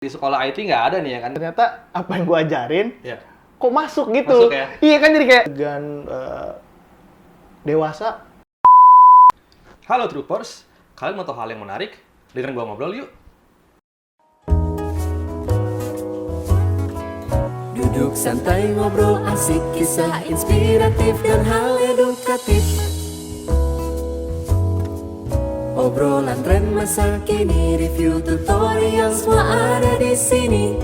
Di sekolah IT nggak ada nih ya kan? Ternyata apa yang gue ajarin Ya. kok masuk gitu. Masuk ya? Iya kan, jadi kayak dengan dewasa. Halo Troopers, kalian mau tahu hal yang menarik? Dengerin gua ngobrol yuk. Duduk santai ngobrol asik, kisah inspiratif dan hal edukatif. Obrolan tren masa kini, review tutorial semua ada di sini.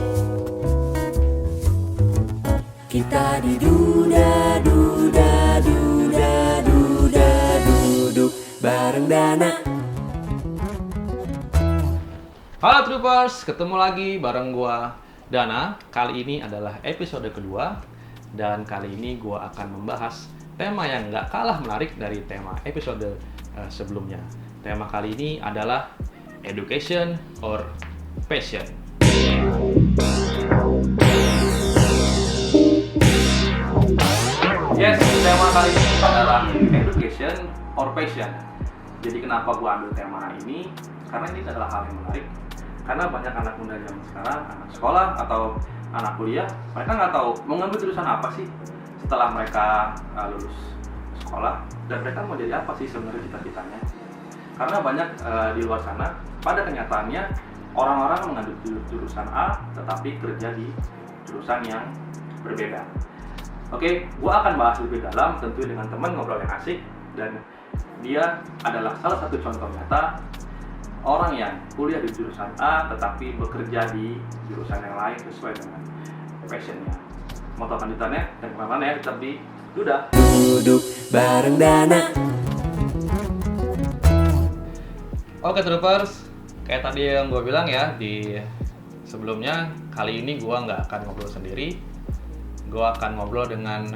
Kita di duda duduk bareng Dana. Halo Troopers, ketemu lagi bareng gua Dana. Kali ini adalah episode kedua dan kali ini gua akan membahas tema yang nggak kalah menarik dari tema episode sebelumnya. Tema kali ini adalah education or passion. Yes, tema kali ini adalah education or passion. Jadi kenapa gua ambil tema ini? Karena ini adalah hal yang menarik. Karena banyak anak muda zaman sekarang, anak sekolah atau anak kuliah, mereka nggak tahu mau ngambil jurusan apa sih setelah mereka lulus sekolah, dan mereka mau jadi apa sih sebenarnya cita-citanya. Karena banyak di luar sana, pada kenyataannya orang-orang mengambil jurusan A tetapi kerja di jurusan yang berbeda. Oke, gua akan bahas lebih dalam tentu dengan teman ngobrol yang asik, dan dia adalah salah satu contoh nyata orang yang kuliah di jurusan A tetapi bekerja di jurusan yang lain sesuai dengan passionnya. Mau tahu lanjutannya? Dan kemana ya, tetap di Duda. Duduk bareng Dana. Oke Troopers, kayak tadi yang gue bilang ya di sebelumnya, kali ini gue nggak akan ngobrol sendiri. Gue akan ngobrol dengan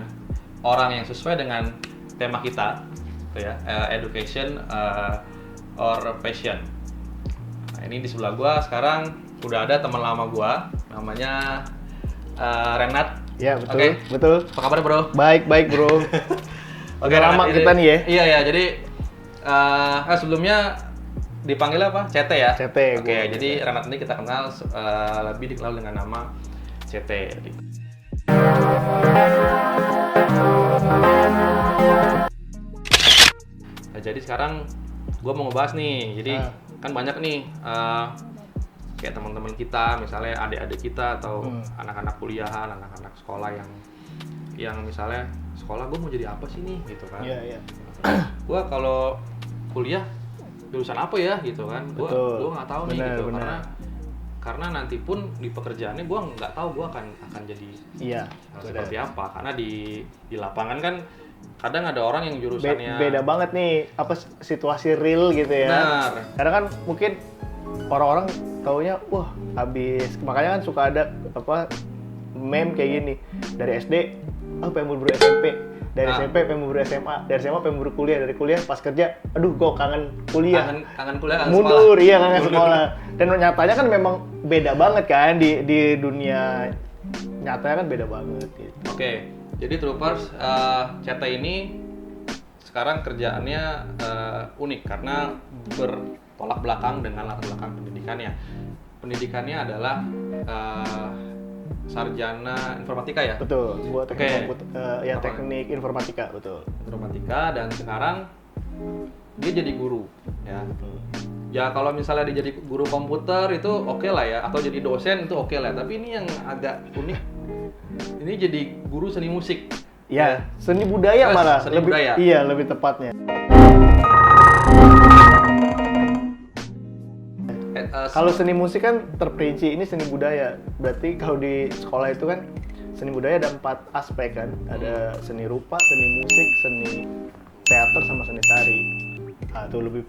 orang yang sesuai dengan tema kita, ya, education or passion. Nah, ini di sebelah gue sekarang udah ada teman lama gue, namanya Renat. Ya betul, Oke. betul. Apa kabar bro? Baik bro. Oke, Udah lama Renat, kita nih ya. Iya ya, jadi sebelumnya dipanggil apa? CT ya? CT. Oke, jadi Renat ini kita kenal lebih dikenal dengan nama CT. Nah, jadi sekarang gue mau ngebahas nih, jadi kan banyak nih kayak teman-teman kita, misalnya adik-adik kita atau anak-anak kuliahan, anak-anak sekolah yang misalnya sekolah gue mau jadi apa sih nih gitu kan? Iya. Gue kalau kuliah jurusan apa ya gitu kan? Gue nggak tahu nih gitu, karena nanti pun di pekerjaannya gue nggak tahu gue akan jadi seperti apa, karena di lapangan kan kadang ada orang yang jurusannya beda banget nih apa situasi real gitu ya. Benar. Karena kan mungkin orang-orang taunya habis, makanya kan suka ada apa meme kayak gini, dari SD pengen buru SMP, dari SMP pengen buru SMA, dari SMA pengen buru kuliah, dari kuliah pas kerja aduh kok kangen kuliah, kangen kuliah, kangen mundur sekolah. iya kangen sekolah. Dan nyatanya kan memang beda banget kan di dunia nyatanya kan beda banget gitu. Oke, jadi Troopers, CT ini sekarang kerjaannya unik karena bertolak belakang dengan latar belakang pendidikannya. Pendidikannya adalah sarjana informatika ya? Betul, buat teknik teknik informatika, betul. Informatika, dan sekarang dia jadi guru ya. Ya kalau misalnya dia jadi guru komputer itu oke lah ya, atau jadi dosen itu oke lah. Tapi ini yang agak unik, ini jadi guru seni musik. Ya, seni budaya malah. Seni budaya. Iya, lebih tepatnya. Kalau seni musik kan terperinci, ini seni budaya. Berarti kalau di sekolah itu kan seni budaya ada 4 aspek kan. Ada seni rupa, seni musik, seni teater, sama seni tari. Nah, itu lebih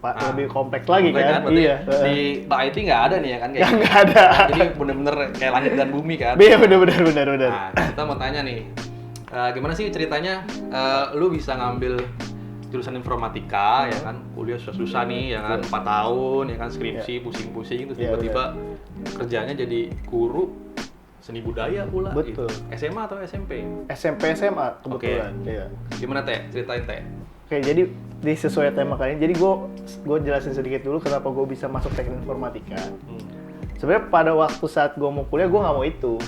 kompleks lagi kan. Iya. Di IT nggak ada nih ya kan? Kayak nggak ada. Jadi bener-bener kayak langit dan bumi kan? Iya, bener. Nah, kita mau tanya nih, gimana sih ceritanya lu bisa ngambil jurusan informatika ya kan, kuliah susah-susah nih ya kan, 4 tahun ya kan, skripsi pusing-pusing, terus tiba-tiba kerjanya jadi guru seni budaya pula. Betul. Gitu. SMA atau SMP? SMP SMA kebetulan. Oke. Iya. Gimana Teh? Ceritain Teh. Oke, jadi di sesuai tema kali ini, jadi gue jelasin sedikit dulu kenapa gue bisa masuk teknik informatika. sebenarnya pada waktu saat gue mau kuliah gue nggak mau itu.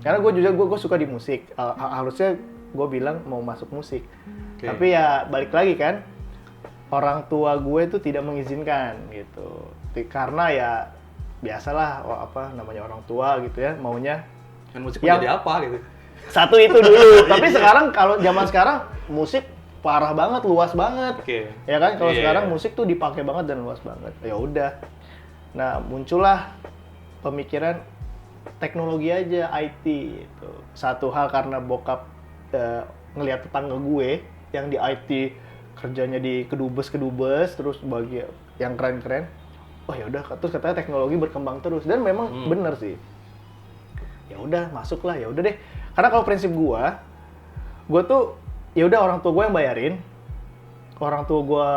Karena gue suka di musik. Harusnya gue bilang mau masuk musik. Oke. Tapi ya balik lagi kan, orang tua gue itu tidak mengizinkan gitu. Karena ya biasalah apa namanya orang tua gitu ya, maunya Kan musik Yang- menjadi apa gitu. satu itu dulu. Tapi sekarang kalau zaman sekarang musik parah banget, luas banget. Oke. Ya kan kalau Iya. sekarang musik tuh dipakai banget dan luas banget. Ya udah. Nah, muncullah pemikiran teknologi aja, IT gitu. Satu hal karena bokap ngelihat tetangga gue yang di IT kerjanya di kedubes terus bagi yang keren-keren. Oh ya udah, terus katanya teknologi berkembang terus dan memang bener sih. Ya udah, masuklah, ya udah deh. Karena kalau prinsip gue tuh ya udah orang tua gue yang bayarin. Orang tua gue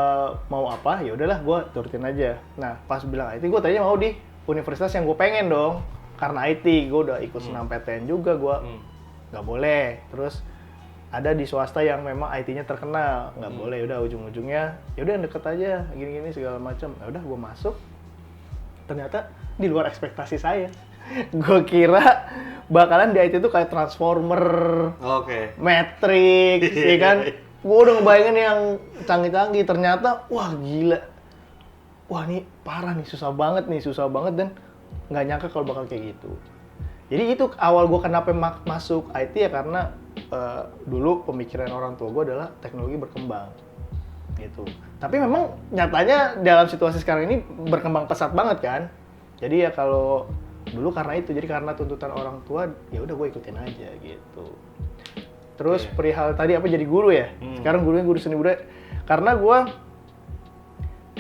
mau apa, ya udahlah gue turutin aja. Nah, pas bilang IT, gue tadinya mau di universitas yang gue pengen dong. Karena IT, gue udah ikut senam PTN juga, gue nggak boleh. Terus ada di swasta yang memang IT-nya terkenal, nggak boleh. Udah ujung-ujungnya, ya udah yang deket aja, gini-gini segala macam. Ya udah, gue masuk. Ternyata di luar ekspektasi saya. Gue kira bakalan di IT itu kayak Transformer, Oke. Matrix, ya kan? Gue udah ngebayangin yang canggih-canggih, ternyata wah gila. Wah nih parah nih, susah banget dan nggak nyangka kalau bakal kayak gitu. Jadi itu awal gue kenapa masuk IT ya karena dulu pemikiran orang tua gue adalah teknologi berkembang gitu. Tapi memang nyatanya dalam situasi sekarang ini berkembang pesat banget kan. Jadi ya kalau dulu karena itu, jadi karena tuntutan orang tua ya udah gue ikutin aja gitu. Terus Oke. perihal tadi apa jadi guru ya? Sekarang gurunya guru seni budaya. Karena gue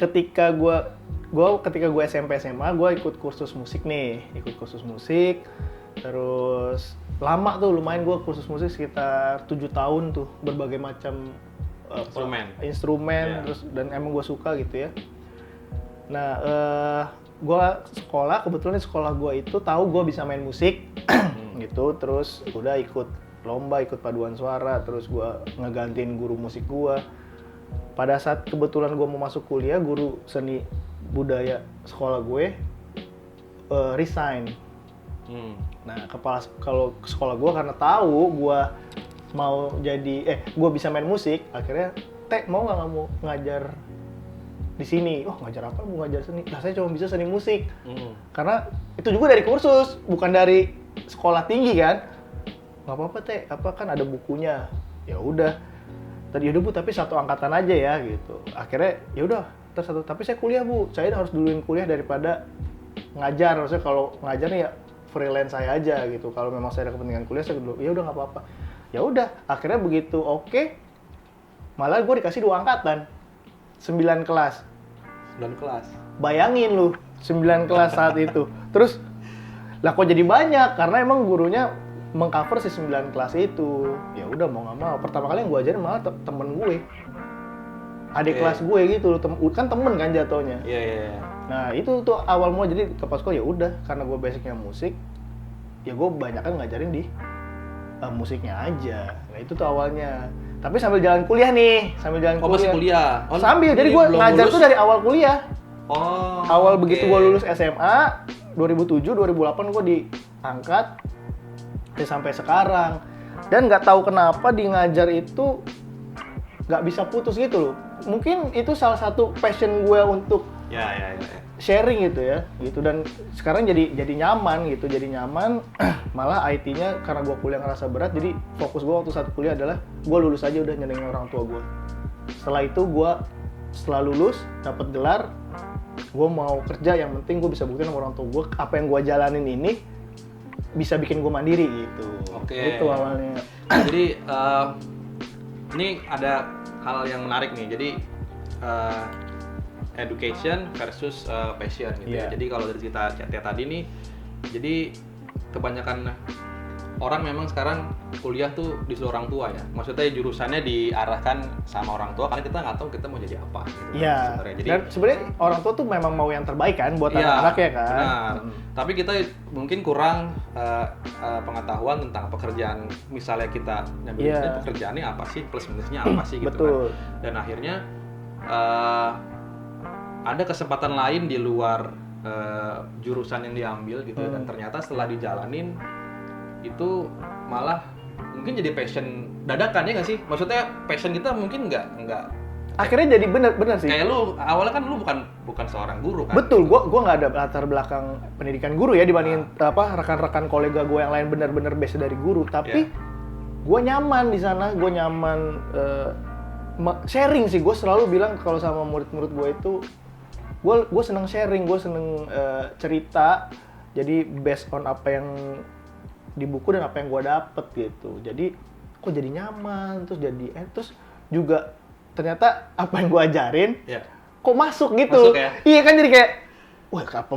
ketika gue SMP SMA gue ikut kursus musik. Terus lama tuh lumayan gue kursus musik sekitar 7 tahun tuh, berbagai macam instrumen Yeah. terus dan emang gue suka gitu ya. Nah, gue kebetulan di sekolah gue itu tahu gue bisa main musik gitu, terus udah ikut lomba, ikut paduan suara, terus gue ngegantiin guru musik gue. Pada saat kebetulan gue mau masuk kuliah, guru seni budaya sekolah gue resign. Nah, kalau sekolah gue karena tahu gue mau jadi gue bisa main musik, akhirnya mau nggak kamu ngajar di sini? Oh, ngajar apa? Mau ngajar seni? Nah, saya cuma bisa seni musik. Karena itu juga dari kursus, bukan dari sekolah tinggi kan. Nggak apa-apa teh, apa kan ada bukunya. Ya udah. Tadi udah Bu, tapi satu angkatan aja ya gitu. Akhirnya ya udah, tapi saya kuliah Bu. Saya harus duluin kuliah daripada ngajar. Maksudnya kalau ngajar nih ya freelance saya aja gitu. Kalau memang saya ada kepentingan kuliah, saya dulu. Ya udah nggak apa-apa. Ya udah, akhirnya begitu oke. Malah gue dikasih 2 angkatan. 9 kelas. 9 kelas. Bayangin lu, 9 kelas saat itu. Terus, lah kok jadi banyak? Karena emang gurunya mengcover si 9 kelas itu. Ya udah mau nggak mau. Pertama kali yang gue ajarin malah temen gue. Adik Oke. kelas gue gitu, kan temen kan jatuhnya. Iya. Nah itu tuh awal mulai, jadi ke pas ya udah, karena gue basicnya musik, ya gue banyak kan ngajarin di musiknya aja. Nah itu tuh awalnya. Tapi sambil jalan kuliah nih, Masih kuliah. Sambil, jadi ini gue belum ngajar lulus? tuh dari awal kuliah. Oh. Awal oke. begitu gue lulus SMA 2007, 2008 gue diangkat sampai sekarang. Dan nggak tahu kenapa di ngajar itu nggak bisa putus gitu loh. Mungkin itu salah satu passion gue untuk Ya. sharing gitu ya, gitu. Dan sekarang jadi nyaman gitu, malah IT-nya karena gue kuliah ngerasa berat, jadi fokus gue waktu saat kuliah adalah gue lulus aja udah nyenengin orang tua gue. Setelah itu setelah lulus dapat gelar, gue mau kerja, yang penting gue bisa buktiin sama orang tua gue apa yang gue jalanin ini bisa bikin gue mandiri gitu. Oke. Itu awalnya. Jadi ini ada hal yang menarik nih. Jadi education versus passion gitu ya. Iya. Jadi kalau dari cerita chatnya tadi nih, jadi kebanyakan orang memang sekarang kuliah tuh disuruh orang tua ya. Maksudnya jurusannya diarahkan sama orang tua karena kita nggak tahu kita mau jadi apa gitu. Iya. Sebenarnya. Jadi Dan sebenarnya orang tua tuh memang mau yang terbaik kan buat iya, anak-anaknya kan. benar. Tapi kita mungkin kurang pengetahuan tentang pekerjaan. Misalnya kita nyambil Iya. pekerjaannya apa sih, plus minusnya apa sih gitu Betul. kan. Dan akhirnya ada kesempatan lain di luar jurusan yang diambil gitu dan ternyata setelah dijalanin itu malah mungkin jadi passion dadakan ya nggak sih? Maksudnya passion kita mungkin nggak Akhirnya jadi bener sih. kayak lu awalnya kan lu bukan seorang guru kan? Betul, gua nggak ada latar belakang pendidikan guru ya dibandingin rekan-rekan kolega gue yang lain benar-benar base dari guru. Tapi gue nyaman di sana, gue nyaman sharing sih. Gue selalu bilang kalau sama murid-murid gue itu, gue seneng sharing, gue seneng cerita. Jadi based on apa yang di buku dan apa yang gue dapet gitu. Jadi kok jadi nyaman, terus juga ternyata apa yang gue ajarin kok masuk gitu. Masuk ya? Iya kan, jadi kayak wah apa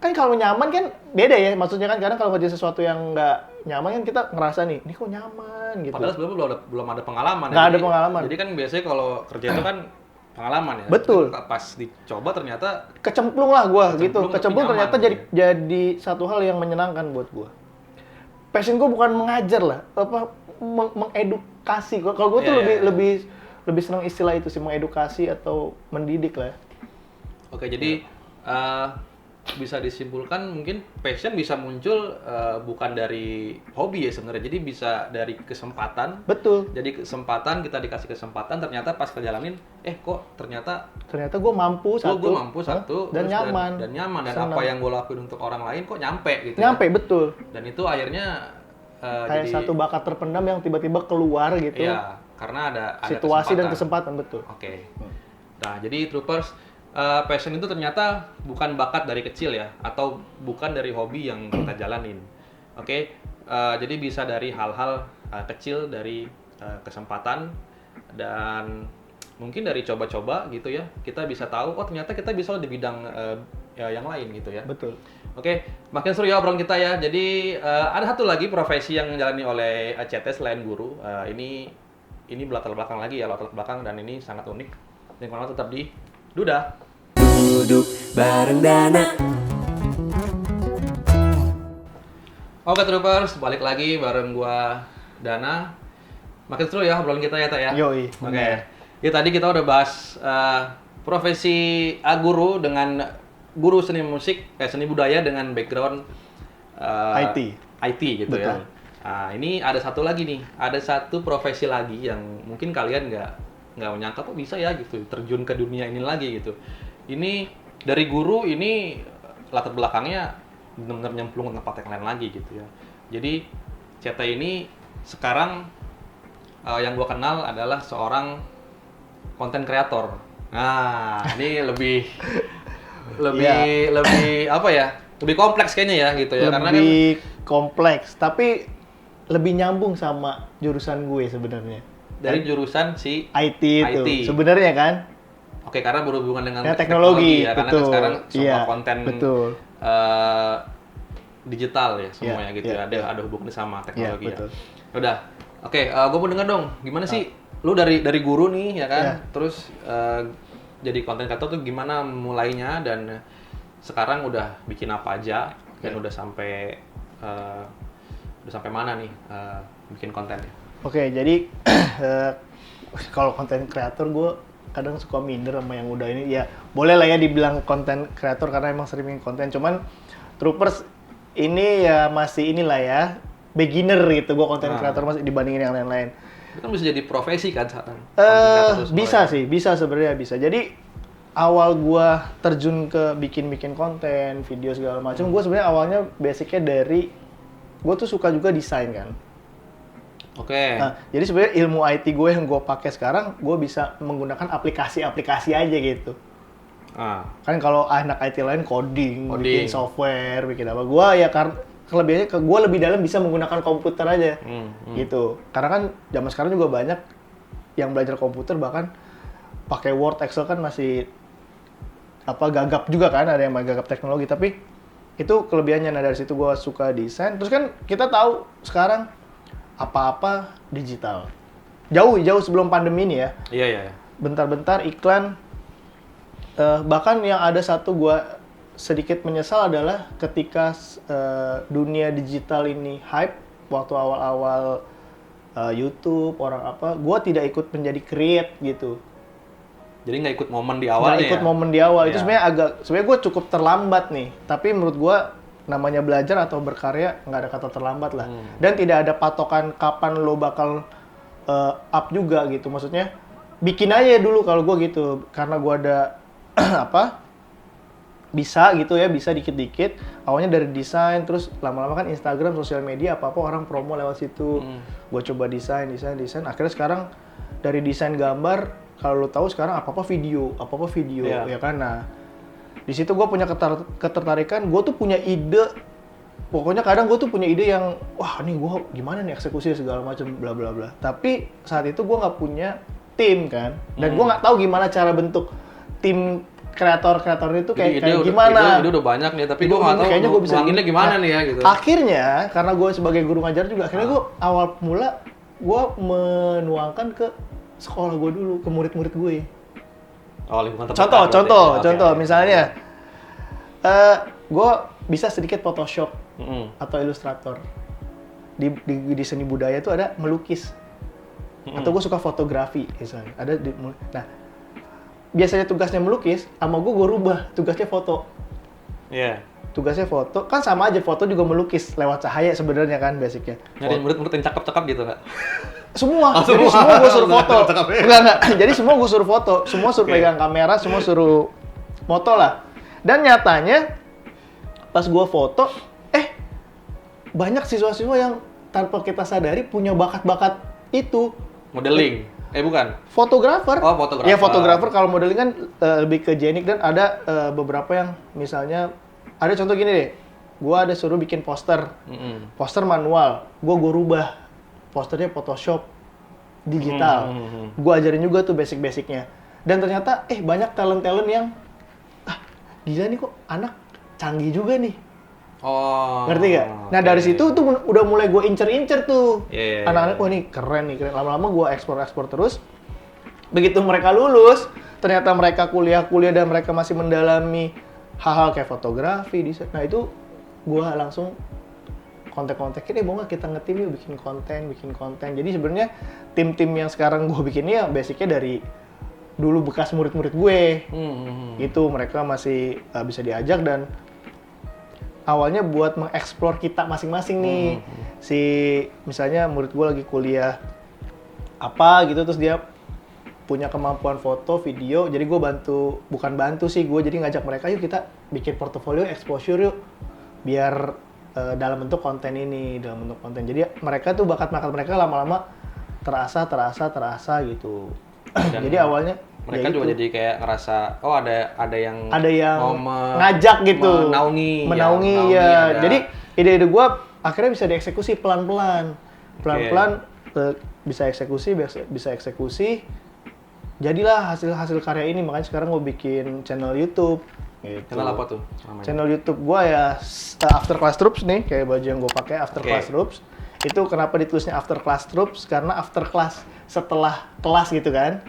kan kalau nyaman kan beda ya, maksudnya kan kadang kalau ngerjain sesuatu yang nggak nyaman kan kita ngerasa nih ini kok nyaman gitu. Padahal sebelumnya belum ada pengalaman. Nggak ada pengalaman. Jadi kan biasanya kalau kerja itu kan pengalaman ya. Betul. Pas dicoba ternyata Kecemplung lah gue gitu. Kecemplung tapi ternyata nyaman, jadi satu hal yang menyenangkan buat gue. Passion gue bukan mengajar lah, mengedukasi. Kalau gue tuh lebih senang istilah itu sih, mengedukasi atau mendidik lah. Oke, jadi bisa disimpulkan mungkin passion bisa muncul bukan dari hobi ya sebenarnya, jadi bisa dari kesempatan. Betul. Jadi kesempatan, kita dikasih kesempatan, ternyata pas kejalanin, kok ternyata gue mampu satu, dan terus nyaman. dan Senang. apa yang gue lakuin untuk orang lain kok nyampe gitu. Nyampe, ya. betul. Dan itu akhirnya Kayak jadi satu bakat terpendam yang tiba-tiba keluar gitu. iya, karena ada Situasi dan kesempatan, betul. Oke. Nah, jadi Troopers, passion itu ternyata bukan bakat dari kecil ya, atau bukan dari hobi yang kita jalanin. Oke. Jadi bisa dari hal-hal kecil, dari kesempatan, dan mungkin dari coba-coba gitu ya. Kita bisa tahu, oh ternyata kita bisa di bidang yang lain gitu ya. Betul. Oke, makin seru ya obrolan kita ya. Jadi ada satu lagi profesi yang dijalani oleh CT selain guru. Ini latar belakang lagi ya, latar belakang, dan ini sangat unik. Dan kalau tetap di Duda. Duduk bareng Dana. Oke Troopers, balik lagi bareng gua Dana. Makin seru ya obrolan kita ya, Tak ya. Yoi. Oke. Ya tadi kita udah bahas profesi guru dengan guru seni musik, seni budaya dengan background IT gitu. Betul. Ya. Nah, ini ada satu lagi nih, ada satu profesi lagi yang mungkin kalian nggak menyangka kok bisa ya gitu terjun ke dunia ini lagi gitu. Ini dari guru ini latar belakangnya benar-benar nyemplung ke tempat yang lain lagi gitu ya. Jadi CT ini sekarang yang gua kenal adalah seorang konten kreator. Nah, ini lebih apa ya? Lebih kompleks kayaknya ya gitu ya. Karena kan lebih kompleks, tapi lebih nyambung sama jurusan gue sebenarnya. dari jurusan si IT itu. IT. Sebenarnya kan. Oke, karena berhubungan dengan Ya, teknologi, ya. Karena betul. kan sekarang semua Iya, konten betul. digital ya semuanya Iya, gitu iya, ya. Ada hubungannya sama teknologi Iya, betul. ya. Udah. Oke, gue mau dengar dong. Gimana sih lu dari guru nih ya kan? Iya. Terus jadi konten kreator tuh gimana mulainya, dan sekarang udah bikin apa aja dan udah sampai mana nih bikin kontennya? Oke, jadi kalau konten kreator gue kadang suka minder sama yang udah ini. Ya boleh lah ya dibilang konten kreator karena emang sering bikin konten. Cuman Troopers ini ya masih inilah ya beginner gitu. Gue konten kreator masih dibandingin yang lain-lain. Itu kan bisa jadi profesi kan sekarang? Bisa sih, bisa sebenarnya bisa. Jadi awal gua terjun ke bikin konten, video segala macam, gua sebenarnya awalnya basicnya dari gua tuh suka juga desain kan. Oke. Nah, jadi sebenarnya ilmu IT gue yang gua pakai sekarang, gua bisa menggunakan aplikasi-aplikasi aja gitu. Kan kalau anak IT lain coding, bikin software, bikin apa. Gua ya karena kelebihannya gue lebih dalam bisa menggunakan komputer aja gitu, karena kan zaman sekarang juga banyak yang belajar komputer bahkan pakai Word, Excel kan masih gagap juga kan, ada yang gagap teknologi, tapi itu kelebihannya. Nah dari situ gue suka desain. Terus kan kita tahu sekarang apa-apa digital, jauh sebelum pandemi ini ya. Iya. Bentar-bentar iklan, bahkan yang ada satu gue sedikit menyesal adalah ketika dunia digital ini hype waktu awal-awal YouTube gue tidak ikut menjadi create gitu. Jadi nggak ikut momen di Nggak awalnya ikut ya? momen di awal. Itu Iya. sebenarnya gue cukup terlambat nih. Tapi menurut gue namanya belajar atau berkarya nggak ada kata terlambat lah. Dan tidak ada patokan kapan lo bakal up juga gitu. Maksudnya bikin aja dulu kalau gue gitu. Karena gue ada bisa gitu ya, bisa dikit-dikit. Awalnya dari desain, terus lama-lama kan Instagram, sosial media, apa-apa orang promo lewat situ. Gue coba desain. Akhirnya sekarang dari desain gambar, kalau lo tahu sekarang apa-apa video Iya. ya kan. Nah, di situ gue punya ketertarikan, gue tuh punya ide. Pokoknya kadang gue tuh punya ide yang, wah nih gue gimana nih eksekusi segala macam bla bla bla. Tapi saat itu gue nggak punya tim kan, dan gue nggak tahu gimana cara bentuk tim kreator itu kayak gimana. Ide udah banyak nih, tapi Ide gue nggak tahu kayaknya gua bisa nuanginnya gini. gimana Nah, nih ya gitu. Akhirnya karena gue sebagai guru ngajar juga, akhirnya gue awal mula gue menuangkan ke sekolah gue dulu, ke murid-murid gue. Oh, lingkungan terdekat. Contoh, misalnya gue bisa sedikit Photoshop atau Illustrator. Di seni budaya tuh ada melukis. Atau gue suka fotografi misalnya. Nah, biasanya tugasnya melukis, sama gue rubah tugasnya foto. Iya. Tugasnya foto, kan sama aja, foto juga melukis lewat cahaya sebenarnya kan basicnya. Nyari murid-murid yang cakep-cakep gitu nggak? Semua, Oh, jadi semua. semua gue suruh foto. Cakep ya? Enggak. Jadi semua gue suruh foto, semua suruh Oke. pegang kamera, semua suruh foto lah. Dan nyatanya pas gue foto, banyak siswa-siswa yang tanpa kita sadari punya bakat-bakat itu. Modeling. Bukan. Fotografer. Oh, fotografer. Ya fotografer, kalau modeling kan lebih ke jenik, dan ada beberapa yang misalnya, ada contoh gini deh, gue ada suruh bikin poster. Poster manual, gue rubah. Posternya Photoshop digital. Gue ajarin juga tuh basic-basicnya. Dan ternyata banyak talent-talent yang gila nih kok anak canggih juga nih. Oh. Ngerti gak? Nah dari situ tuh udah mulai gue incer-incer tuh. Iya. Anak-anak, wah nih keren. Lama-lama gue ekspor terus. Begitu mereka lulus, ternyata mereka kuliah dan mereka masih mendalami hal-hal kayak fotografi, desain. Nah itu gue langsung kontak-kontak, mau nggak kita nge-tim yuk bikin konten. Jadi sebenarnya tim-tim yang sekarang gue bikin ini ya basicnya dari dulu bekas murid-murid gue. Gitu, mereka masih bisa diajak, dan awalnya buat mengeksplor kita masing-masing nih. Si misalnya murid gue lagi kuliah apa gitu, terus dia punya kemampuan foto, video, jadi gue bukan bantu sih, gue jadi ngajak mereka, yuk kita bikin portofolio, exposure yuk, biar dalam bentuk konten ini, Jadi mereka tuh bakat mereka lama-lama terasa gitu. Dan Jadi awalnya mereka ya juga itu. jadi kayak ngerasa, oh ada yang Mau mau ngajak gitu, menaungi ya. ada. Jadi ide-ide gue akhirnya bisa dieksekusi pelan-pelan, bisa eksekusi, jadilah hasil karya ini. Makanya sekarang gue bikin channel YouTube. Gitu. Channel apa tuh namanya? Channel YouTube gue ya After Class Troops nih, kayak baju yang gue pakai, After Class Troops. Itu kenapa ditulisnya After Class Troops? Karena after class, setelah kelas gitu kan.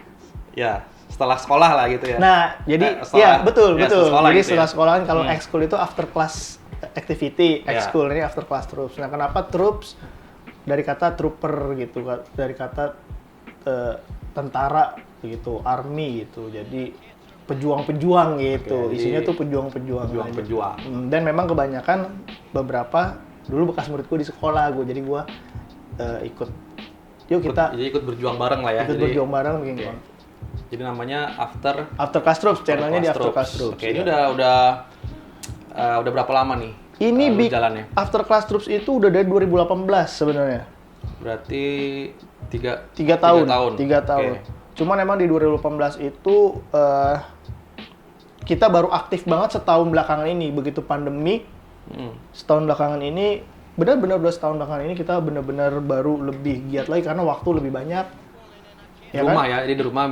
Ya, setelah sekolah lah gitu ya. Nah, jadi setelah- betul. setelah sekolah Jadi gitu setelah ya. sekolah kan kalau ekskul itu after class activity, ekskul ini after class troops. Nah, kenapa troops? Dari kata trooper gitu, dari kata tentara gitu, army gitu. Jadi pejuang-pejuang gitu. Oke, Isinya jadi tuh pejuang-pejuang. pejuang-pejuang. Dan memang kebanyakan beberapa dulu bekas muridku di sekolah gue, jadi gue ikut. Yuk kita Jadi ikut berjuang bareng lah ya. ikut Jadi- berjuang bareng bikin Oke. konten. Jadi namanya After Class Troops, channelnya di After Class Troops. Oke, ini ya. udah berapa lama nih? Ini lu jalannya? After Class Troops itu udah dari 2018 sebenarnya. Berarti 3 3 tahun. Oke. Cuman emang di 2018 itu kita baru aktif banget setahun belakangan ini. Begitu pandemi, setahun belakangan ini, benar-benar udah setahun belakangan ini kita benar-benar baru lebih giat lagi karena waktu lebih banyak. Di rumah ya, jadi di rumah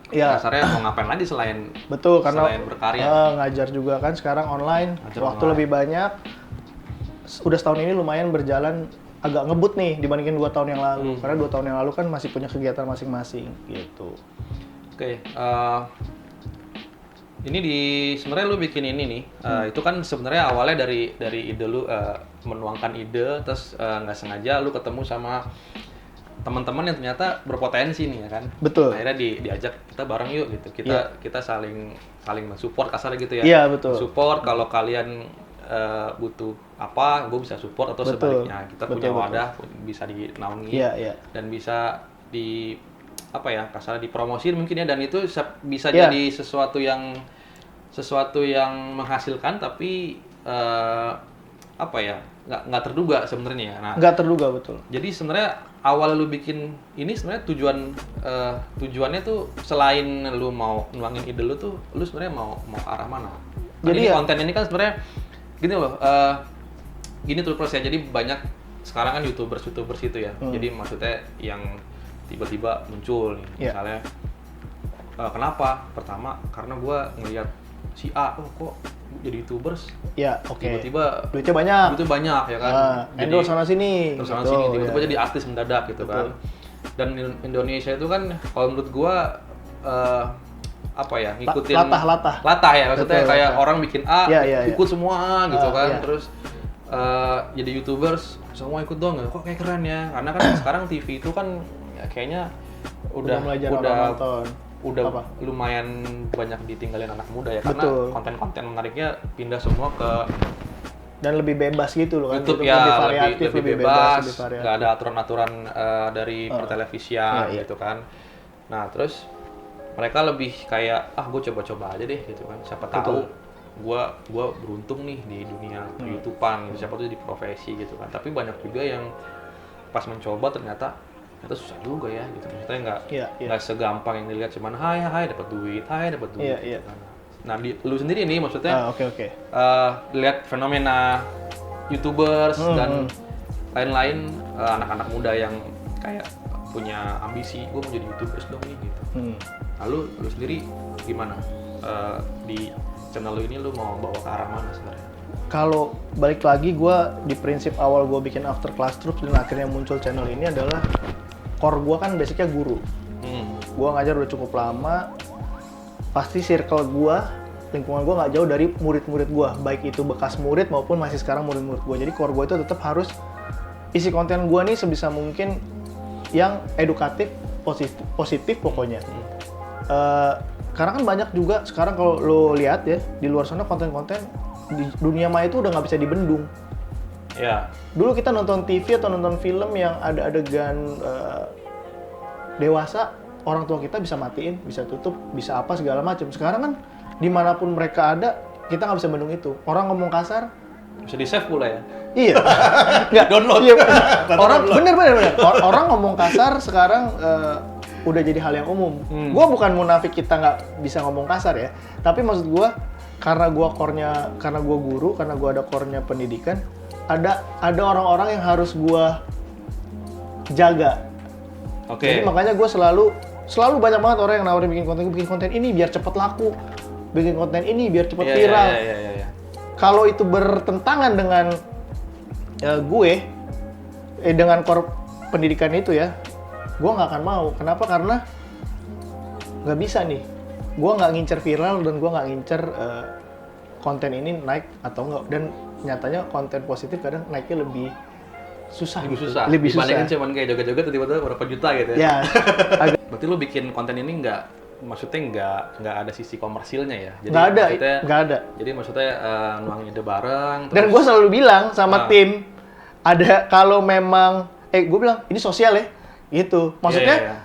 Iya. dasarnya mau ngapain lagi selain Betul, karena selain berkarya. ngajar juga kan sekarang online, Ngajar waktu online. lebih banyak. Udah setahun ini lumayan berjalan agak ngebut nih dibandingin 2 tahun yang lalu. Karena 2 tahun yang lalu kan masih punya kegiatan masing-masing gitu. Oke, ini sebenarnya lu bikin ini nih, itu kan sebenarnya awalnya dari ide lu menuangkan ide, terus nggak sengaja lu ketemu sama teman-teman yang ternyata berpotensi nih ya kan. Betul. Akhirnya diajak kita bareng yuk gitu. Kita saling support kasar gitu ya. Iya, betul. Support kalau kalian butuh apa, gue bisa support atau Betul. sebaliknya. Kita Betul, punya betul. wadah bisa dinaungi Iya. dan bisa apa ya, kasarnya dipromosin mungkin ya, dan itu bisa Iya. jadi sesuatu yang menghasilkan tapi apa ya, nggak terduga sebenarnya. Nah, Nggak terduga, betul. jadi sebenarnya awal lu bikin ini sebenarnya tujuannya tuh selain lu mau nuangin ide lu tuh, lu sebenarnya mau ke arah mana? Kan Jadi ini ya- konten ini kan sebenarnya gini loh, gini tuh proses ya. Jadi banyak sekarang kan youtubers itu ya. Jadi maksudnya yang tiba-tiba muncul nih, Iya. misalnya kenapa? Pertama karena gua ngelihat si A, kok jadi youtubers Ya, oke. tiba-tiba Duitnya banyak. itu banyak ya kan. Jadi- Endorse sana sini. terus sana gitu, sini tiba-tiba ya. jadi artis mendadak gitu Betul. kan. Dan Indonesia itu kan kalau menurut gua apa ya, ngikutin Latah. ya, maksudnya Betul, kayak latah. orang bikin A Iya. ikut semua gitu kan. Iya. Terus jadi youtubers semua ikut dong, kok kayak keren ya, karena kan sekarang TV itu kan ya, kayaknya Udah mulai jarang orang nonton. Apa? lumayan banyak ditinggalin anak muda ya, karena Betul. konten-konten menariknya pindah semua ke Dan lebih bebas gitu loh kan. YouTube YouTube ya, lebih variatif, lebih bebas, lebih variatif. nggak ada aturan-aturan dari pertelevisian Iya. gitu kan. Nah terus mereka lebih kayak gue coba-coba aja deh gitu kan. Siapa tahu gua beruntung nih di dunia YouTubean gitu. Siapa tuh di profesi gitu kan. Tapi banyak juga yang pas mencoba ternyata susah juga ya gitu. Maksudnya nggak segampang yang dilihat, cuman hai dapat duit, Iya. gitu kan. Nah lu sendiri nih maksudnya Oke. lihat fenomena YouTubers dan lain-lain, anak-anak muda yang kayak punya ambisi, gue mau jadi YouTubers dong nih gitu. Lalu lu sendiri gimana? Di channel lu ini lu mau bawa ke arah mana sebenarnya? Kalau balik lagi, gue di prinsip awal gue bikin After Class Troops dan akhirnya muncul channel ini adalah core gue kan basicnya guru. Gue ngajar udah cukup lama, pasti circle gue, lingkungan gue nggak jauh dari murid-murid gue, baik itu bekas murid maupun masih sekarang murid-murid gue. Jadi core gue itu tetap harus isi konten gue nih sebisa mungkin yang edukatif, positif pokoknya. Karena kan banyak juga sekarang kalau lo lihat ya, di luar sana konten-konten di dunia maya itu udah nggak bisa dibendung. Ya. Dulu kita nonton TV atau nonton film yang ada adegan dewasa, orang tua kita bisa matiin, bisa tutup, bisa apa segala macam. Sekarang kan dimanapun mereka ada, kita nggak bisa bendung itu. Orang ngomong kasar, Bisa di save pula ya? iya, nggak Download. Iya, orang bener. Orang ngomong kasar sekarang udah jadi hal yang umum. Gua bukan munafik kita nggak bisa ngomong kasar ya, tapi maksud gua karena gua guru, karena gua ada core-nya pendidikan, ada orang-orang yang harus gua jaga. Oke. Jadi makanya gue selalu banyak banget orang yang nawarin bikin konten ini biar cepet laku, bikin konten ini biar cepet viral. Iya. Kalau itu bertentangan dengan dengan core pendidikan itu ya, gue nggak akan mau. Kenapa? Karena nggak bisa nih. Gue nggak ngincer viral dan gue nggak ngincer konten ini naik atau enggak. Dan nyatanya konten positif kadang naiknya lebih susah. Lebih susah. Dibandingin cuman kayak joget-joget tiba-tiba berapa juta gitu ya. Ya. Berarti lu bikin konten ini maksudnya nggak ada sisi komersilnya ya? Jadi Nggak ada. Jadi maksudnya nuangin ide bareng. Dan gue selalu bilang sama tim, ada kalau memang, gue bilang ini sosial ya, gitu. Maksudnya Iya.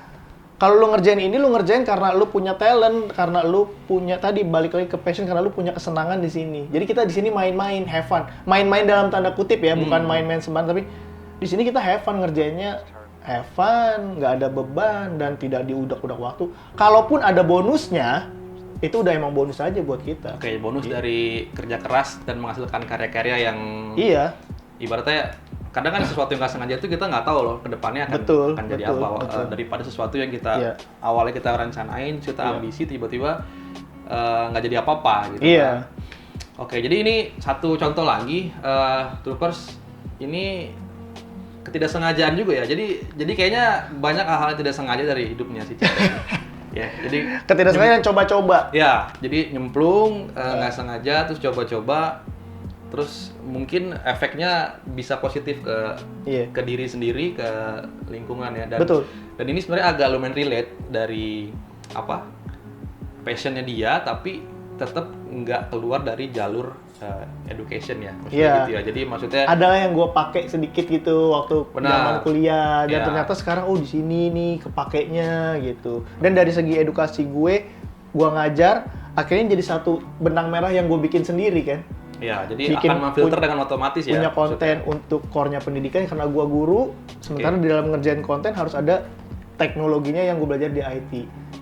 kalau lu ngerjain ini, lu ngerjain karena lu punya talent, karena lu punya tadi balik lagi ke passion, karena lu punya kesenangan di sini. Jadi kita di sini main-main, have fun, main-main dalam tanda kutip ya, bukan main-main sembarang, tapi di sini kita have fun ngerjainnya. Have fun, nggak ada beban, dan tidak diudak-udak waktu. Kalaupun ada bonusnya, itu udah emang bonus aja buat kita. Oke, bonus dari kerja keras dan menghasilkan karya-karya yang Iya, ibaratnya kadang kan sesuatu yang nggak sengaja itu kita nggak tahu loh ke depannya akan jadi apa. Daripada sesuatu yang kita awalnya kita rencanain, kita ambisi, tiba-tiba nggak jadi apa-apa gitu. Iya. Kan. Oke, jadi ini satu contoh lagi, Troopers, ini ketidaksengajaan juga ya. Jadi kayaknya banyak hal-hal yang tidak sengaja dari hidupnya si Chandra ini. Ya, jadi ketidaksengajaan coba-coba. ya, jadi nyemplung nggak sengaja terus coba-coba terus mungkin efeknya bisa positif ke Iya. ke diri sendiri, ke lingkungan ya. Dan, Betul. Dan ini sebenarnya agak lumayan relate dari apa passionnya dia, tapi tetap nggak keluar dari jalur education ya, maksudnya Iya. gitu ya. Jadi maksudnya Adalah yang gue pakai sedikit gitu waktu Benar. zaman kuliah dan Iya. ternyata sekarang di sini nih kepakainya gitu. Dan dari segi edukasi gue ngajar akhirnya jadi satu benang merah yang gue bikin sendiri kan. ya, jadi Bikin akan memfilter dengan otomatis ya. Punya maksudnya. konten untuk core-nya pendidikan karena gue guru, sementara di dalam ngerjain konten harus ada teknologinya yang gue belajar di IT.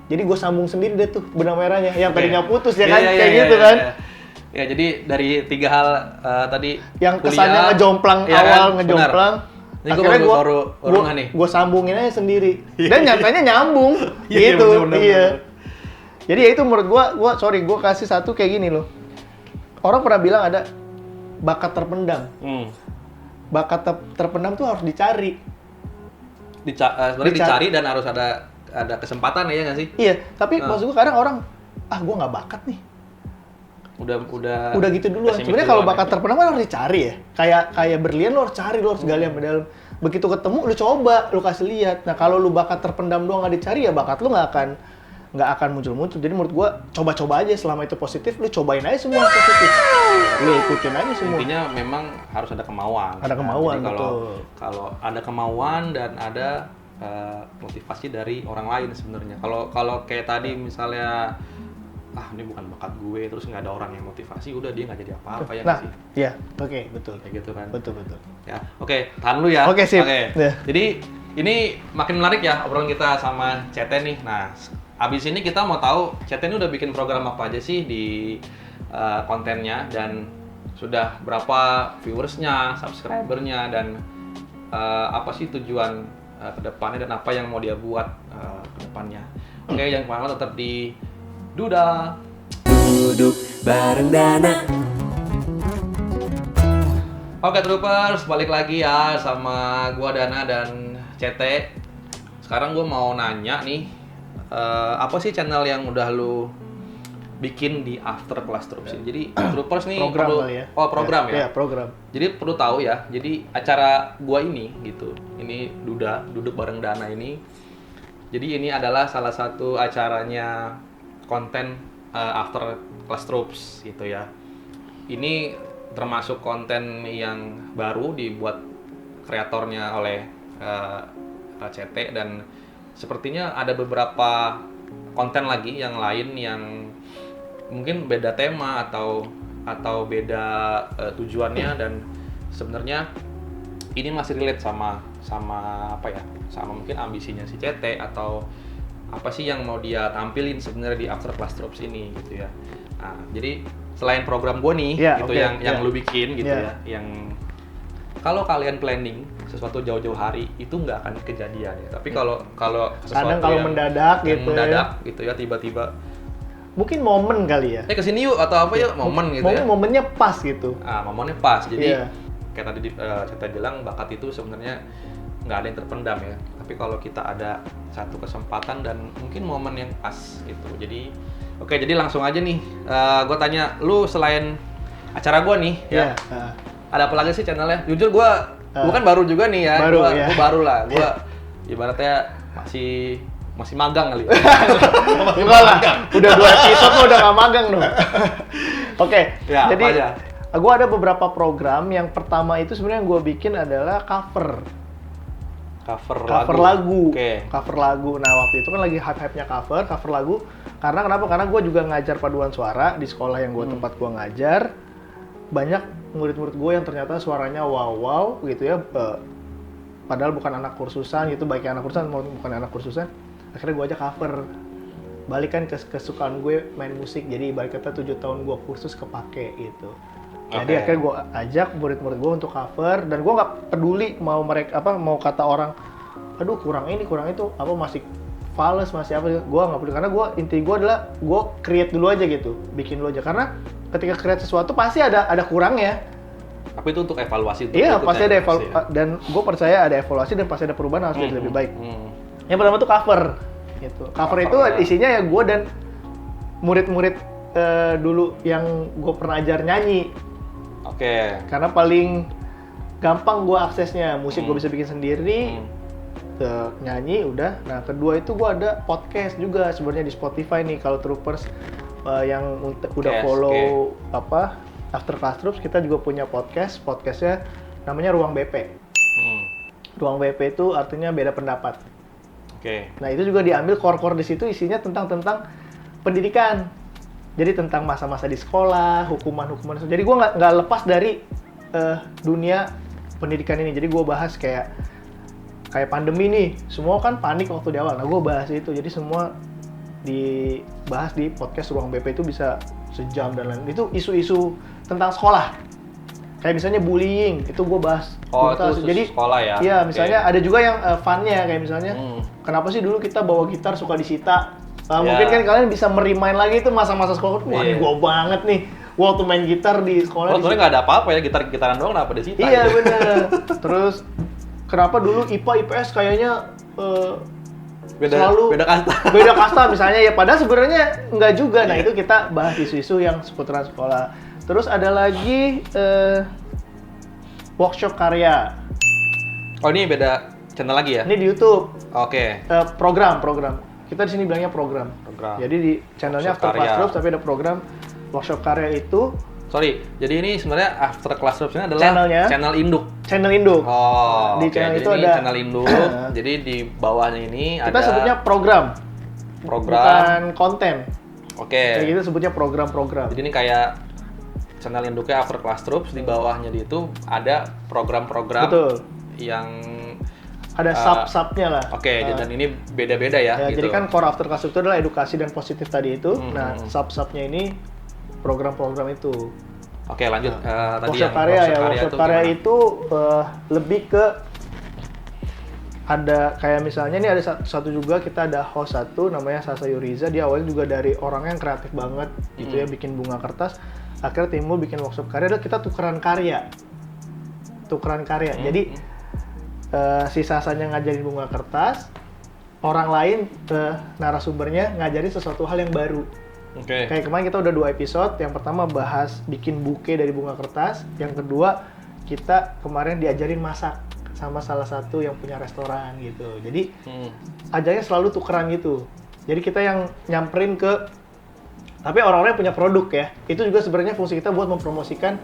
Jadi gue sambung sendiri deh tuh benang merahnya yang tadinya putus ya Iya, kan, iya, kayak iya, gitu iya, kan. iya. Ya, jadi dari 3 hal tadi Yang kuliah, kesannya ngejomplang iya kan? awal Benar. ngejomplang. Ini gua baru nggak nih. Gue sambungin aja sendiri. Dan nyatanya nyambung Iya, iya, gitu. bener, Iya. bener. Jadi ya itu menurut gue kasih satu kayak gini loh. Orang pernah bilang ada bakat terpendam. Bakat terpendam tuh harus dicari. Sebenarnya dicari dan harus ada kesempatan ya nggak sih? Iya, tapi Nah. maksud gue kadang orang gue nggak bakat nih. Udah Gitu duluan. pesimis Sebenarnya kalau duluan bakat ya. terpendam kan harus dicari ya. Kayak berlian lo harus cari, lo harus gali sampai dalam. Begitu ketemu lu coba, lu kasih lihat. Nah, kalau lu bakat terpendam doang nggak dicari ya bakat lu nggak akan muncul-muncul. Jadi menurut gua coba-coba aja, selama itu positif lu cobain aja semua yang positif. Lu ikutin aja semua. Intinya memang harus ada kemauan. Ada kemauan, Jadi betul. kalau ada kemauan dan ada motivasi dari orang lain sebenarnya. Kalau kayak tadi misalnya ini bukan bakat gue, terus nggak ada orang yang motivasi, udah dia nggak jadi apa-apa ya nggak Nah, sih? iya, oke, betul. Kayak gitu kan. Betul. Ya, oke, tahan dulu ya. Oke, sip. Oke. Ya. Jadi ini makin menarik ya obrolan kita sama CT nih. Nah, abis ini kita mau tahu CT ini udah bikin program apa aja sih di kontennya, dan sudah berapa viewersnya, subscribernya, dan apa sih tujuan kedepannya dan apa yang mau dia buat kedepannya. Oke, yang pertama tetap di Duda. Duduk bareng Dana. Oke Troopers, balik lagi ya sama gua Dana dan CT. Sekarang gua mau nanya nih, apa sih channel yang udah lu bikin di After Class Troops ini? Jadi Troopers nih Program perlu, kali ya. program ya. Iya, program. Jadi perlu tahu ya. Jadi acara gua ini gitu. Ini Duda, duduk bareng Dana ini. Jadi ini adalah salah satu acaranya konten After Class Troops gitu ya. Ini termasuk konten yang baru dibuat kreatornya oleh CT, dan sepertinya ada beberapa konten lagi yang lain yang mungkin beda tema atau beda tujuannya, dan sebenarnya ini masih relate sama apa ya, sama mungkin ambisinya si CT atau apa sih yang mau dia tampilin sebenarnya di After Class Troops ini gitu ya. Nah, jadi selain program gue nih Yeah, gitu okay, yang yeah. lu bikin gitu Yeah. ya, yang kalau kalian planning sesuatu jauh-jauh hari itu nggak akan kejadian ya. Tapi kalau sesuatu Kadang kalau yang mendadak yang gitu mendadak ya. gitu ya, tiba-tiba Mungkin momen kali ya. kesini yuk atau apa yuk, momen gitu ya. Momennya pas gitu. Momennya pas. Jadi Iya. kayak tadi kita bilang, bakat itu sebenarnya nggak ada yang terpendam ya. Tapi kalau kita ada satu kesempatan dan mungkin momen yang pas gitu. Jadi oke, jadi langsung aja nih. Gue tanya, lu selain acara gue nih Iya. ya, ada apa lagi sih channelnya? Jujur gue kan baru juga nih ya. Baru, Gue ya. baru lah. Gue ibaratnya masih magang kali. Enggak lah, udah 2 episode lo udah nggak magang dong. Oke, Ya, jadi apa aja? gue ada beberapa program. Yang pertama itu sebenarnya gue bikin adalah cover Cover lagu. Oke. Cover lagu. Nah, waktu itu kan lagi hype-hype-nya cover lagu. Karena kenapa? Karena gue juga ngajar paduan suara di sekolah yang tempat gue ngajar. Banyak murid-murid gue yang ternyata suaranya wow gitu ya. Padahal bukan anak kursusan gitu, baik anak kursusan maupun bukan anak kursusan. Akhirnya gue ajak cover. Balikan ke kesukaan gue main musik. Jadi balik kata 7 tahun gue kursus kepake gitu. Jadi Oke. akhirnya gue ajak murid-murid gue untuk cover, dan gue nggak peduli mau mau kata orang, aduh kurang ini kurang itu, apa masih fals masih apa, gue nggak peduli, karena inti gue adalah gue create dulu aja gitu, bikin dulu aja, karena ketika create sesuatu pasti ada kurangnya. Tapi itu untuk evaluasi. Iya, berikutnya, pasti ada pasti ya. dan gue percaya ada evaluasi dan pasti ada perubahan, harus jadi lebih baik. Yang pertama tuh cover gitu. Cover itu ya. isinya ya gue dan murid-murid dulu yang gue pernah ajar nyanyi. Oke. Karena paling gampang gue aksesnya, musik gue bisa bikin sendiri, nyanyi udah. Nah kedua itu gue ada podcast juga sebenarnya di Spotify nih. Kalau Troopers yang udah follow apa After Class Troops, kita juga punya podcastnya namanya Ruang BP. Ruang BP itu artinya beda pendapat. Oke. Nah itu juga diambil core di situ, isinya tentang pendidikan. Jadi tentang masa-masa di sekolah, hukuman. Jadi gue nggak lepas dari dunia pendidikan ini. Jadi gue bahas kayak pandemi nih, semua kan panik waktu di awal. Nah gue bahas itu, jadi semua dibahas di podcast Ruang BP itu bisa sejam dan lain. Itu isu-isu tentang sekolah. Kayak misalnya bullying, itu gue bahas. Oh, itu jadi sekolah ya? Iya, misalnya ada juga yang fun-nya, kayak misalnya kenapa sih dulu kita bawa gitar suka disita? Mungkin kan kalian bisa merimain lagi itu masa-masa sekolah. Wah, ini gue banget nih. Waktu main gitar di sekolah. Sebenarnya nggak ada apa-apa ya, gitar-gitaran doang kenapa disita? Iya, gitu. bener. Terus, kenapa dulu IPA, IPS kayaknya beda kasta. Beda kasta misalnya, ya padahal sebenarnya nggak juga. Nah, itu kita bahas isu-isu yang seputaran sekolah. Terus ada lagi workshop karya. Oh, ini beda channel lagi ya? Ini di YouTube. Oke. Program. Kita di sini bilangnya program. Jadi di channelnya Workshop After Class karya. Troops, tapi ada program workshop karya itu. Sorry, jadi ini sebenarnya After Class Troops ini adalah channel induk. Channel induk. Oh, di oke. channel Jadi itu ini ada channel induk. Jadi di bawahnya ini kita ada sebutnya program. Bukan konten. Oke. Kayak gitu sebutnya program-program. Jadi ini kayak channel induknya After Class Troops, di bawahnya di itu ada program-program Betul. yang Ada sub-subnya lah. Oke, dan ini beda-beda ya, gitu. Jadi kan core After Class Troops itu adalah edukasi dan positif tadi itu. Nah, sub-subnya ini program-program itu. Oke, lanjut. Tadi Workshop yang karya ya, itu workshop karya gimana? itu lebih ke ada kayak misalnya ini ada satu juga, kita ada host satu namanya Sasa Yuriza. Dia awalnya juga dari orang yang kreatif banget gitu ya, bikin bunga kertas. Akhirnya timbul bikin workshop karya, dan kita tukeran karya. Jadi si Sasanya ngajarin bunga kertas, orang lain narasumbernya ngajarin sesuatu hal yang baru. Oke. Kayak kemarin kita udah 2 episode. Yang pertama bahas bikin buke dari bunga kertas. Yang kedua kita kemarin diajarin masak sama salah satu yang punya restoran gitu. Jadi ajarnya selalu tukeran gitu. Jadi kita yang nyamperin ke, tapi orang-orang yang punya produk ya. Itu juga sebenarnya fungsi kita buat mempromosikan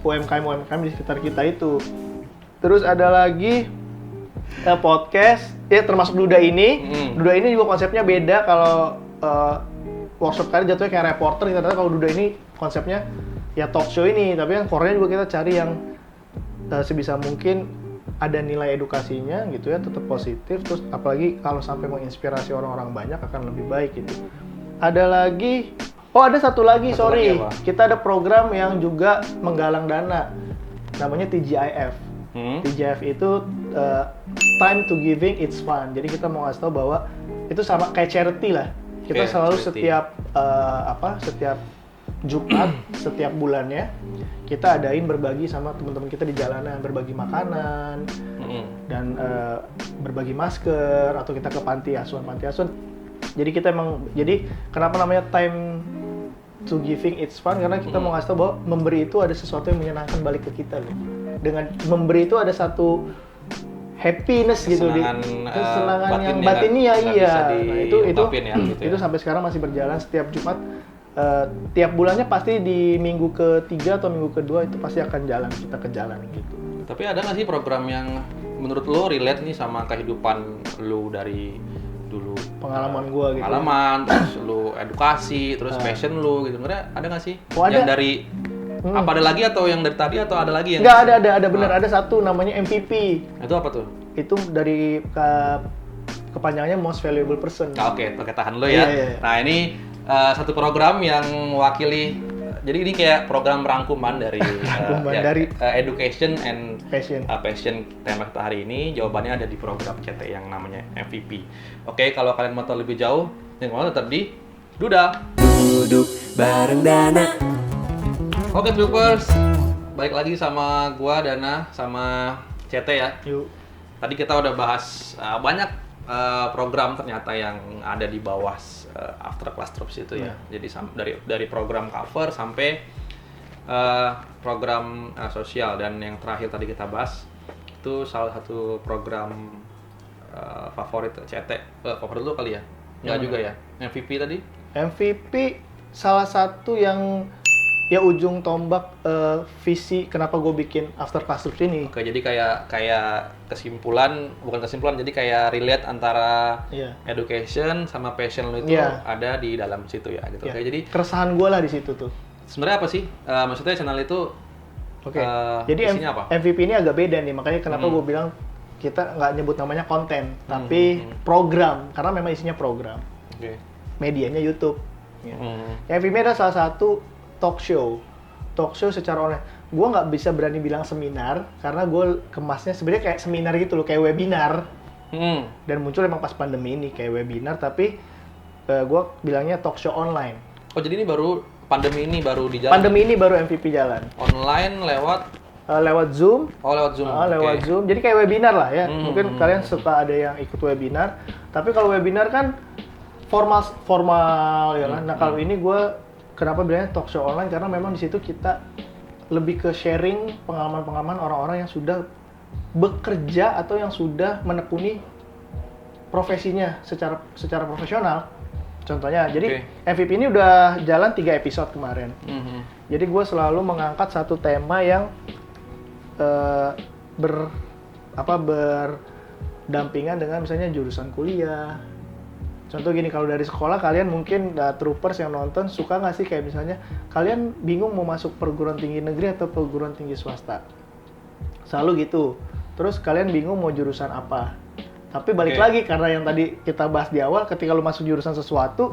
UMKM di sekitar kita itu. Terus ada lagi podcast ya, termasuk Duda ini. Duda ini juga konsepnya beda. Kalau workshop kali jatuhnya kayak reporter, kita tahu kalau Duda ini konsepnya ya talk show ini, tapi yang core-nya juga kita cari yang sebisa mungkin ada nilai edukasinya gitu ya, tetap positif. Terus apalagi kalau sampai menginspirasi orang-orang banyak akan lebih baik gitu. Ada lagi, ada satu lagi, sorry. Kita ada program yang juga menggalang dana, namanya TGIF. TGIF itu Time to Giving It's Fun. Jadi kita mau ngasih tahu bahwa itu sama kayak charity lah. Kita selalu charity. setiap Jumat setiap bulannya kita adain berbagi sama teman-teman kita di jalanan, berbagi makanan dan berbagi masker, atau kita ke panti asuhan. Jadi kita kenapa namanya Time to Giving It's Fun, karena kita mau ngasih tahu bahwa memberi itu ada sesuatu yang menyenangkan balik ke kita loh. Dengan memberi itu ada satu happiness gitu, kesenangan yang batinnya, iya. Nah, itu itu sampai sekarang masih berjalan setiap Jumat. Tiap bulannya pasti di minggu ketiga atau minggu kedua itu pasti akan kita ke jalan gitu. Tapi ada nggak sih program yang menurut lo relate nih sama kehidupan lo dari dulu? Pengalaman gua gitu. Pengalaman, terus lo edukasi, terus passion lo gitu. Sebenarnya ada nggak sih? Ada. Yang dari apa ada lagi, atau yang dari tadi, atau ada lagi yang? Nggak, ada bener, ada satu namanya MVP. Itu apa tuh? Itu dari kepanjangannya Most Valuable Person. Oke, pakai tahan lo ya. Iya. Nah, ini satu program yang mewakili, jadi ini kayak program rangkuman dari education and passion tema kita hari ini. Jawabannya ada di program CT yang namanya MVP. Oke, kalau kalian mau tahu lebih jauh, jangan lupa tetap di Duda. Duduk bareng Dana. Oke, Troopers, balik lagi sama gua, Dana, sama CT ya. Yuk. Tadi kita udah bahas banyak program ternyata yang ada di bawah After Class Troops itu ya. Jadi dari program cover sampai program sosial, dan yang terakhir tadi kita bahas itu salah satu program favorit CT. Favorit lu kali ya? Enggak juga ya? MVP tadi? MVP salah satu yang ya ujung tombak visi kenapa gue bikin After Class Trips ini. Oke, jadi kayak kesimpulan, bukan kesimpulan, jadi kayak relate antara education sama passion lu itu ada di dalam situ ya gitu. Oke, jadi keresahan gue lah di situ tuh. Sebenarnya apa sih? Maksudnya channel itu jadi isinya apa? MVP ini agak beda nih, makanya kenapa gue bilang kita nggak nyebut namanya konten, tapi program, karena memang isinya program. Medianya YouTube. MVP ini adalah salah satu talk show secara online. Gue nggak bisa berani bilang seminar, karena gue kemasnya sebenarnya kayak seminar gitu loh, kayak webinar. Dan muncul emang pas pandemi ini kayak webinar, tapi gue bilangnya talk show online. Oh, jadi ini baru pandemi ini baru di jalan? Pandemi ini baru MVP jalan. Online lewat Zoom. Oh, lewat Zoom. Lewat Zoom. Jadi kayak webinar lah ya. Mungkin kalian suka ada yang ikut webinar. Tapi kalau webinar kan formal ya kan. Nah, kalau ini gue kenapa bilangnya talk show online, karena memang di situ kita lebih ke sharing pengalaman-pengalaman orang-orang yang sudah bekerja atau yang sudah menekuni profesinya secara profesional. Contohnya, jadi MVP ini udah jalan 3 episode kemarin. Jadi gue selalu mengangkat satu tema yang berdampingan dengan misalnya jurusan kuliah. Contoh gini, kalau dari sekolah kalian mungkin troopers yang nonton suka nggak sih kayak misalnya kalian bingung mau masuk perguruan tinggi negeri atau perguruan tinggi swasta. Selalu gitu. Terus kalian bingung mau jurusan apa. Tapi balik lagi, karena yang tadi kita bahas di awal, ketika lu masuk jurusan sesuatu,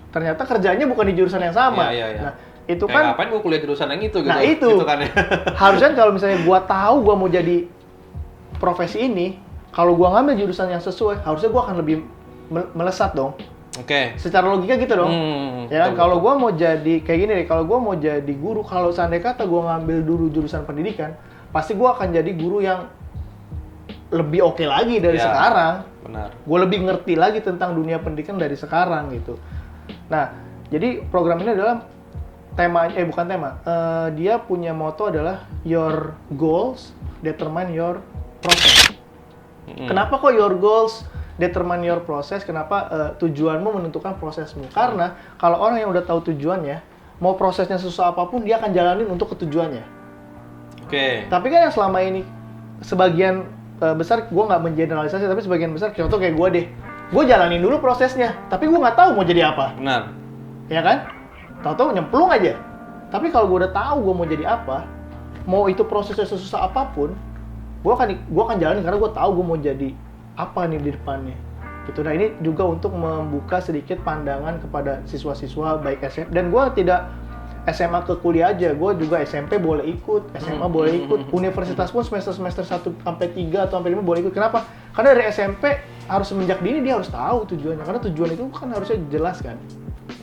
ternyata kerjanya bukan di jurusan yang sama. Nah, itu kan ngapain gua kuliah jurusan yang itu gitu. Nah, itu gitu kan ya. Harusnya kalau misalnya gua tahu gua mau jadi profesi ini, kalau gua ngambil jurusan yang sesuai, harusnya gua akan lebih melesat dong. Secara logika gitu dong. Ya kan, kalau gua mau jadi kayak gini deh, kalau gua mau jadi guru, kalau seandainya kata gua ngambil dulu jurusan pendidikan, pasti gua akan jadi guru yang lebih oke lagi dari sekarang. Benar. Gue lebih ngerti lagi tentang dunia pendidikan dari sekarang gitu. Nah, jadi program ini adalah bukan tema. Dia punya moto adalah your goals determine your process. Kenapa kok your goals determine your process? Kenapa tujuanmu menentukan prosesmu? Karena kalau orang yang udah tahu tujuannya, mau prosesnya susah apapun dia akan jalanin untuk ketujuannya. Tapi kan yang selama ini sebagian besar, gue nggak mengeneralisasi, tapi sebagian besar contoh kayak gue deh, gue jalanin dulu prosesnya, tapi gue nggak tahu mau jadi apa. Benar. Ya kan? Tahu-tahu nyemplung aja. Tapi kalau gue udah tahu gue mau jadi apa, mau itu prosesnya sesusah apapun, gue akan jalanin karena gue tahu gue mau jadi apa nih di depannya. Gitu. Nah, ini juga untuk membuka sedikit pandangan kepada siswa-siswa baik SMP, dan gue tidak SMA ke kuliah aja, gue juga SMP boleh ikut, SMA boleh ikut, universitas pun semester 1 sampai 3 atau sampai 5 boleh ikut. Kenapa? Karena dari SMP harus semenjak dini dia harus tahu tujuannya, karena tujuan itu kan harusnya jelas kan.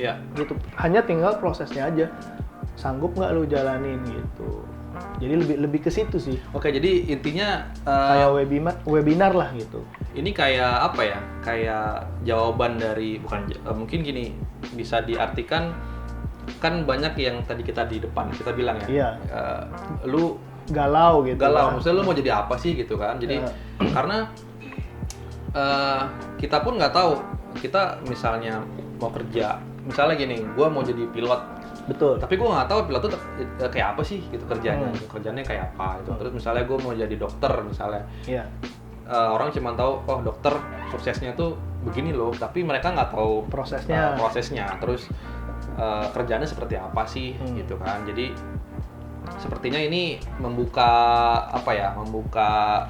Iya. Gitu. Hanya tinggal prosesnya aja. Sanggup nggak lu jalanin gitu. Jadi lebih ke situ sih. Oke, jadi intinya kayak webinar lah gitu. Ini kayak apa ya? Kayak jawaban dari mungkin gini, bisa diartikan kan banyak yang tadi kita di depan kita bilang ya, lu galau gitu. Maksudnya lu mau jadi apa sih gitu kan? Jadi karena kita pun nggak tahu, kita misalnya mau kerja, misalnya gini, gua mau jadi pilot. Betul. Tapi gua nggak tahu pilot tuh kayak apa sih gitu kerjanya kayak apa gitu. Terus misalnya gua mau jadi dokter misalnya. Orang cuma tahu dokter suksesnya tuh begini loh, tapi mereka nggak tahu prosesnya. Terus kerjaannya seperti apa sih gitu kan. Jadi sepertinya ini membuka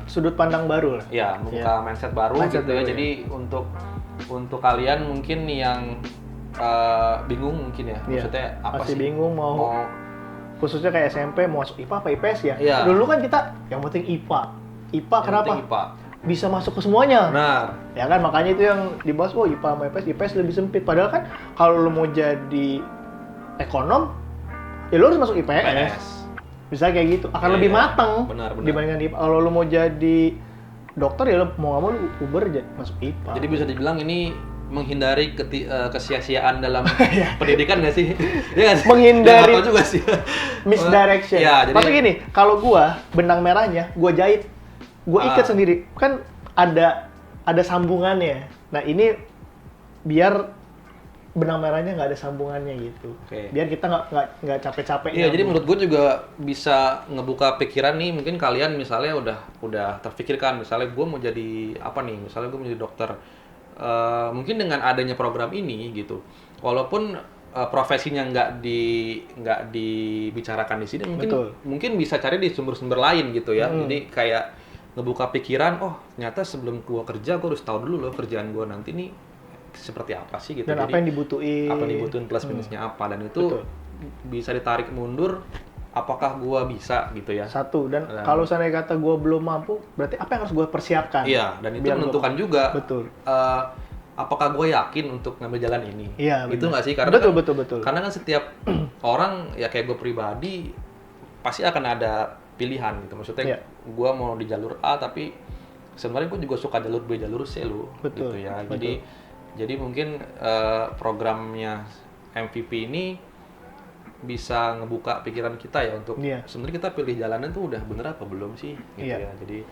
sudut pandang baru lah. Ya, membuka mindset baru gitu ya. Jadi untuk kalian mungkin yang bingung mungkin ya. Maksudnya apa masih sih? bingung mau khususnya kayak SMP mau masuk IPA apa IPS ya. Dulu kan kita yang penting IPA. Kenapa? Bisa masuk ke semuanya. Benar. Ya kan, makanya itu yang dibahas, IPA sama IPS lebih sempit. Padahal kan kalau lo mau jadi ekonom, ya lo harus masuk IPS. Bisa kayak gitu, akan lebih matang dibandingkan IPA. Kalau lo mau jadi dokter, ya lo mau nggak mau lo Uber masuk IPA. Jadi bisa dibilang ini menghindari kesia-siaan dalam pendidikan nggak sih? Iya nggak sih? Menghindari Ya, nggak tahu juga sih. misdirection. Ya, jadi Tapi gini, kalau gua benang merahnya gua jahit, gua ikat sendiri. Kan ada sambungannya. Nah, ini biar benang merahnya nggak ada sambungannya gitu. Oke. Biar kita nggak capek-capek. Iya, jadi menurut gue juga bisa ngebuka pikiran nih. Mungkin kalian misalnya udah terpikirkan, misalnya gue mau jadi apa nih? Misalnya gue mau jadi dokter. Mungkin dengan adanya program ini gitu, walaupun profesinya nggak dibicarakan di sini, mungkin bisa cari di sumber-sumber lain gitu ya. Jadi kayak ngebuka pikiran, oh ternyata sebelum gue kerja gue harus tahu dulu loh kerjaan gue nanti nih seperti apa sih gitu. Dan jadi, apa yang dibutuhin plus minusnya apa, dan itu bisa ditarik mundur apakah gua bisa gitu ya. Satu, dan kalau seandainya kata gua belum mampu, berarti apa yang harus gua persiapkan? Iya, dan itu menentukan juga apakah gua yakin untuk ngambil jalan ini. Iya, itu nggak sih? Karena betul. Karena kan setiap orang ya kayak gua pribadi pasti akan ada pilihan gitu. Maksudnya gua mau di jalur A, tapi sebenarnya gua juga suka jalur B, jalur C loh gitu ya. Jadi mungkin programnya MVP ini bisa ngebuka pikiran kita ya untuk sebenarnya kita pilih jalanan tuh udah bener apa belum sih gitu ya. Jadi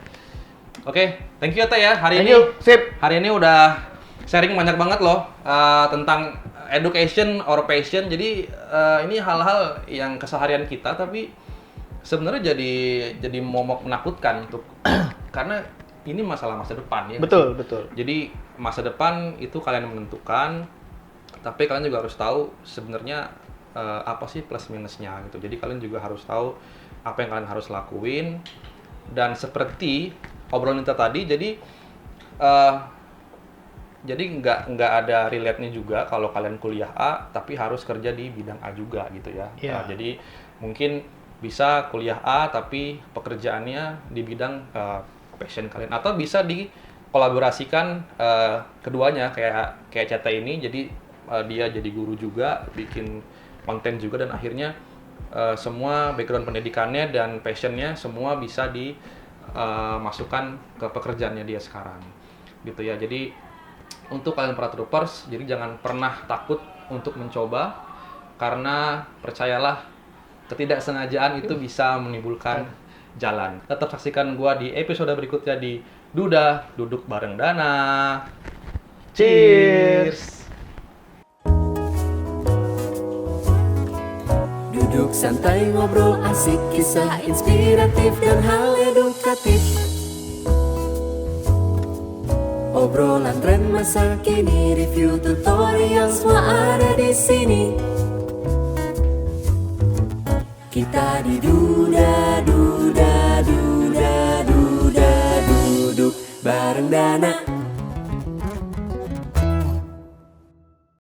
thank you ya hari ini udah sharing banyak banget loh tentang education or passion. Jadi ini hal-hal yang keseharian kita tapi sebenarnya jadi momok menakutkan untuk karena ini masalah masa depan ya. Betul. Jadi masa depan itu kalian menentukan, tapi kalian juga harus tahu sebenarnya apa sih plus minusnya gitu. Jadi kalian juga harus tahu apa yang kalian harus lakuin. Dan seperti obrolan kita tadi, jadi nggak ada relate-nya juga kalau kalian kuliah A tapi harus kerja di bidang A juga gitu ya. Jadi mungkin bisa kuliah A tapi pekerjaannya di bidang passion kalian, atau bisa dikolaborasikan keduanya kayak Ceta ini. Jadi dia jadi guru juga, bikin konten juga, dan akhirnya semua background pendidikannya dan passionnya semua bisa dimasukkan ke pekerjaannya dia sekarang gitu ya. Jadi untuk kalian para troopers, jadi jangan pernah takut untuk mencoba, karena percayalah ketidaksengajaan itu bisa menimbulkan jalan. Tetap saksikan gua di episode berikutnya di Duda Duduk Bareng Dana. Cheers. Duduk santai ngobrol asik, kisah inspiratif dan hal edukatif. Obrolan tren masa kini, review tutorial semua ada di sini. Kita di Duda Duduk bareng Dana.